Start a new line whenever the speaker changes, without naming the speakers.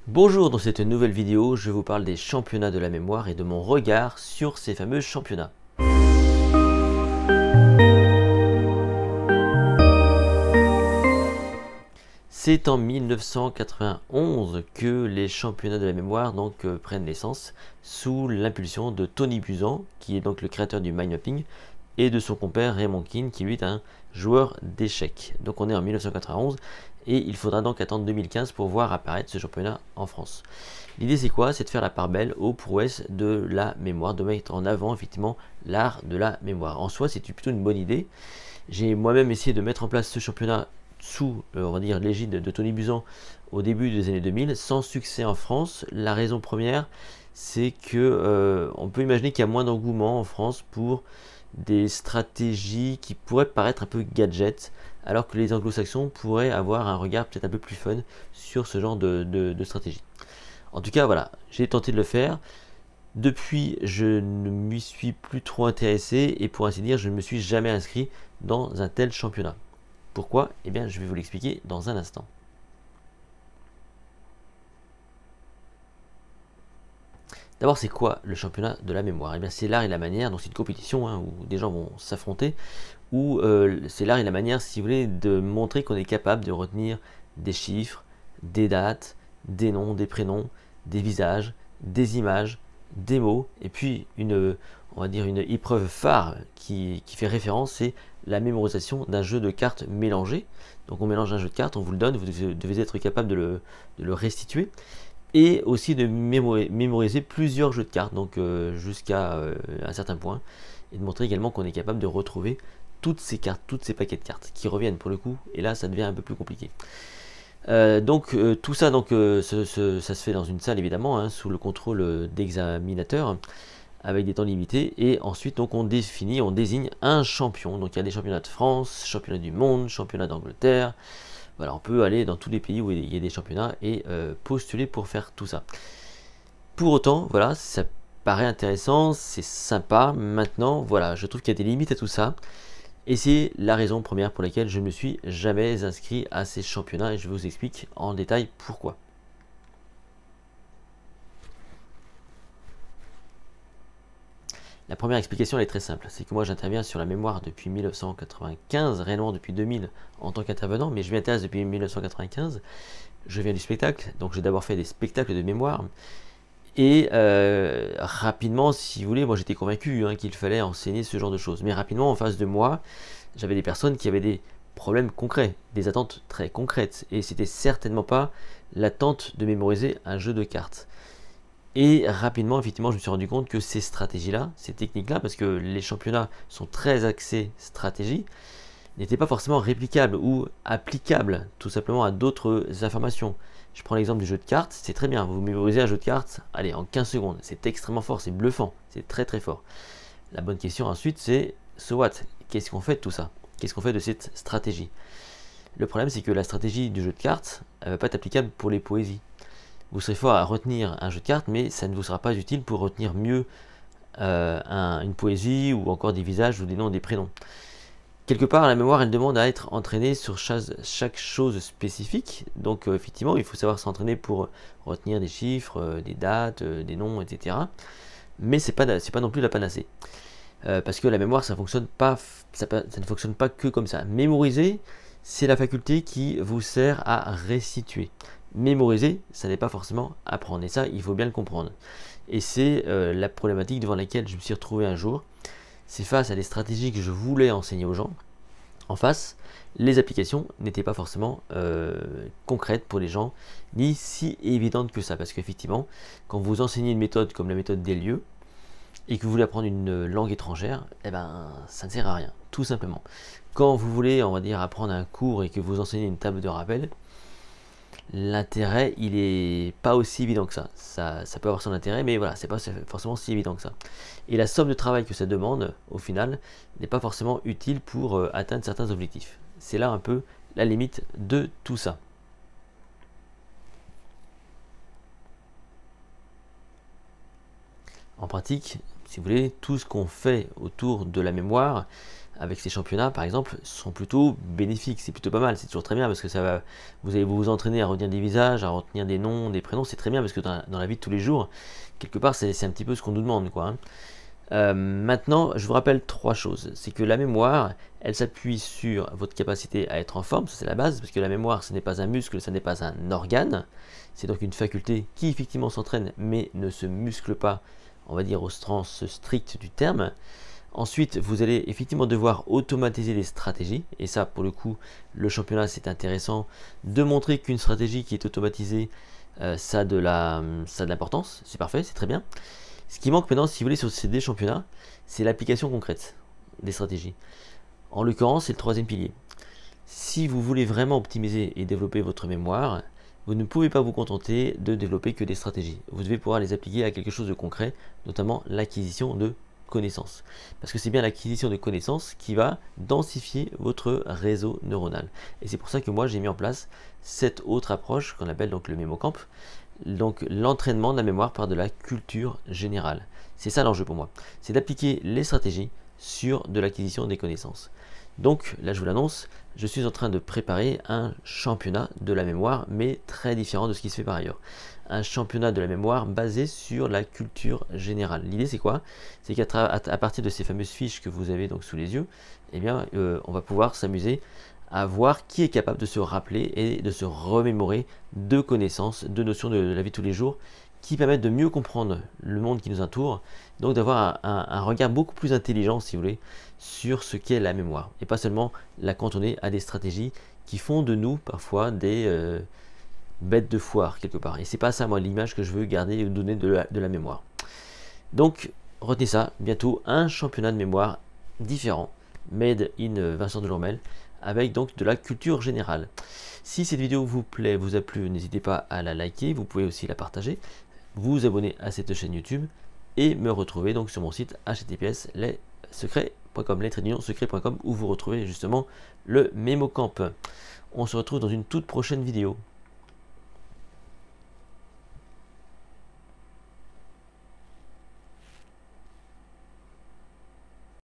Bonjour, dans cette nouvelle vidéo, je vous parle des championnats de la mémoire et de mon regard sur ces fameux championnats. C'est en 1991 que les championnats de la mémoire prennent naissance sous l'impulsion de Tony Buzan, qui est donc le créateur du mind mapping, et de son compère Raymond Keane, qui lui est un joueur d'échecs. Donc on est en 1991 et il faudra donc attendre 2015 pour voir apparaître ce championnat en France. L'idée c'est quoi? C'est de faire la part belle aux prouesses de la mémoire, de mettre en avant effectivement l'art de la mémoire. En soi c'est plutôt une bonne idée. J'ai moi-même essayé de mettre en place ce championnat sous, on va dire, l'égide de Tony Buzan au début des années 2000, sans succès en France. La raison première, c'est que on peut imaginer qu'il y a moins d'engouement en France pour des stratégies qui pourraient paraître un peu gadget, alors que les anglo-saxons pourraient avoir un regard peut-être un peu plus fun sur ce genre de stratégie. En tout cas, voilà, j'ai tenté de le faire. Depuis, je ne m'y suis plus trop intéressé et pour ainsi dire, je ne me suis jamais inscrit dans un tel championnat. Pourquoi? Eh bien, je vais vous l'expliquer dans un instant. D'abord, c'est quoi le championnat de la mémoire? Eh bien, c'est l'art et la manière, donc c'est une compétition où des gens vont s'affronter, où c'est l'art et la manière, si vous voulez, de montrer qu'on est capable de retenir des chiffres, des dates, des noms, des prénoms, des visages, des images, des mots, et puis on va dire une épreuve phare qui fait référence, c'est la mémorisation d'un jeu de cartes mélangé. Donc on mélange un jeu de cartes, on vous le donne, vous devez être capable de le restituer, et aussi de mémoriser plusieurs jeux de cartes, donc jusqu'à un certain point, et de montrer également qu'on est capable de retrouver toutes ces cartes, tous ces paquets de cartes qui reviennent pour le coup, et là ça devient un peu plus compliqué. Tout ça, ça se fait dans une salle évidemment, sous le contrôle d'examinateurs, avec des temps limités, et ensuite donc on désigne un champion. Donc il y a des championnats de France, championnats du monde, championnats d'Angleterre. Voilà, on peut aller dans tous les pays où il y a des championnats et postuler pour faire tout ça. Pour autant, voilà, ça paraît intéressant, c'est sympa. Maintenant, voilà, je trouve qu'il y a des limites à tout ça. Et c'est la raison première pour laquelle je ne me suis jamais inscrit à ces championnats et je vous explique en détail pourquoi. La première explication elle est très simple, c'est que moi j'interviens sur la mémoire depuis 1995, réellement depuis 2000 en tant qu'intervenant, mais je m'y intéresse depuis 1995. Je viens du spectacle, donc j'ai d'abord fait des spectacles de mémoire. Et rapidement, si vous voulez, moi j'étais convaincu qu'il fallait enseigner ce genre de choses. Mais rapidement, en face de moi, j'avais des personnes qui avaient des problèmes concrets, des attentes très concrètes. Et c'était certainement pas l'attente de mémoriser un jeu de cartes. Et rapidement, effectivement, je me suis rendu compte que ces stratégies-là, ces techniques-là, parce que les championnats sont très axés stratégie, n'étaient pas forcément réplicables ou applicables tout simplement à d'autres informations. Je prends l'exemple du jeu de cartes, c'est très bien, vous mémorisez un jeu de cartes, allez, en 15 secondes, c'est extrêmement fort, c'est bluffant, c'est très très fort. La bonne question ensuite c'est, so what? Qu'est-ce qu'on fait de tout ça? Qu'est-ce qu'on fait de cette stratégie? Le problème c'est que la stratégie du jeu de cartes, elle ne va pas être applicable pour les poésies. Vous serez fort à retenir un jeu de cartes, mais ça ne vous sera pas utile pour retenir mieux une poésie ou encore des visages ou des noms, des prénoms. Quelque part, la mémoire, elle demande à être entraînée sur chaque chose spécifique. Donc, effectivement, il faut savoir s'entraîner pour retenir des chiffres, des dates, des noms, etc. Mais c'est pas non plus la panacée. Parce que la mémoire, ça ne fonctionne pas que comme ça. Mémoriser, c'est la faculté qui vous sert à restituer. Mémoriser, ça n'est pas forcément apprendre. Et ça, il faut bien le comprendre. Et c'est la problématique devant laquelle je me suis retrouvé un jour. C'est face à des stratégies que je voulais enseigner aux gens. En face, les applications n'étaient pas forcément concrètes pour les gens, ni si évidentes que ça. Parce qu'effectivement, quand vous enseignez une méthode comme la méthode des lieux, et que vous voulez apprendre une langue étrangère, eh ben, ça ne sert à rien, tout simplement. Quand vous voulez, on va dire, apprendre un cours et que vous enseignez une table de rappel, l'intérêt, il est pas aussi évident que ça. Ça peut avoir son intérêt, mais voilà, c'est pas forcément si évident que ça. Et la somme de travail que ça demande, au final, n'est pas forcément utile pour atteindre certains objectifs. C'est là un peu la limite de tout ça. En pratique, si vous voulez, tout ce qu'on fait autour de la mémoire, avec ces championnats, par exemple, sont plutôt bénéfiques. C'est plutôt pas mal, c'est toujours très bien parce que vous allez vous entraîner à retenir des visages, à retenir des noms, des prénoms. C'est très bien parce que dans la vie de tous les jours, quelque part, c'est un petit peu ce qu'on nous demande, quoi, hein. Maintenant, je vous rappelle 3 choses. C'est que la mémoire, elle s'appuie sur votre capacité à être en forme, ça c'est la base, parce que la mémoire, ce n'est pas un muscle, ce n'est pas un organe. C'est donc une faculté qui effectivement s'entraîne, mais ne se muscle pas, on va dire au sens strict du terme. Ensuite, vous allez effectivement devoir automatiser les stratégies, et ça, pour le coup, le championnat, c'est intéressant de montrer qu'une stratégie qui est automatisée, ça a de l'importance, c'est parfait, c'est très bien. Ce qui manque maintenant, si vous voulez, sur ces 2 championnats, c'est l'application concrète des stratégies. En l'occurrence, c'est le 3e pilier. Si vous voulez vraiment optimiser et développer votre mémoire, vous ne pouvez pas vous contenter de développer que des stratégies. Vous devez pouvoir les appliquer à quelque chose de concret, notamment l'acquisition de connaissances. Parce que c'est bien l'acquisition de connaissances qui va densifier votre réseau neuronal. Et c'est pour ça que moi, j'ai mis en place cette autre approche qu'on appelle donc le MemoCamp. Donc l'entraînement de la mémoire par de la culture générale. C'est ça l'enjeu pour moi. C'est d'appliquer les stratégies sur de l'acquisition des connaissances. Donc là je vous l'annonce, je suis en train de préparer un championnat de la mémoire, mais très différent de ce qui se fait par ailleurs. Un championnat de la mémoire basé sur la culture générale. L'idée c'est quoi? C'est qu'à partir de ces fameuses fiches que vous avez donc sous les yeux, eh bien, on va pouvoir s'amuser à voir qui est capable de se rappeler et de se remémorer de connaissances, de notions de la vie de tous les jours qui permettent de mieux comprendre le monde qui nous entoure, donc d'avoir un regard beaucoup plus intelligent, si vous voulez, sur ce qu'est la mémoire, et pas seulement la cantonner à des stratégies qui font de nous parfois des bêtes de foire quelque part. Et c'est pas ça, moi, l'image que je veux garder et donner de la mémoire. Donc, retenez ça, bientôt un championnat de mémoire différent, made in Vincent Delourmel, avec donc de la culture générale. Si cette vidéo vous plaît, vous a plu, n'hésitez pas à la liker, vous pouvez aussi la partager, vous abonner à cette chaîne YouTube et me retrouver donc sur mon site https://lessecrets.com où vous retrouvez justement le MemoCamp. On se retrouve dans une toute prochaine vidéo.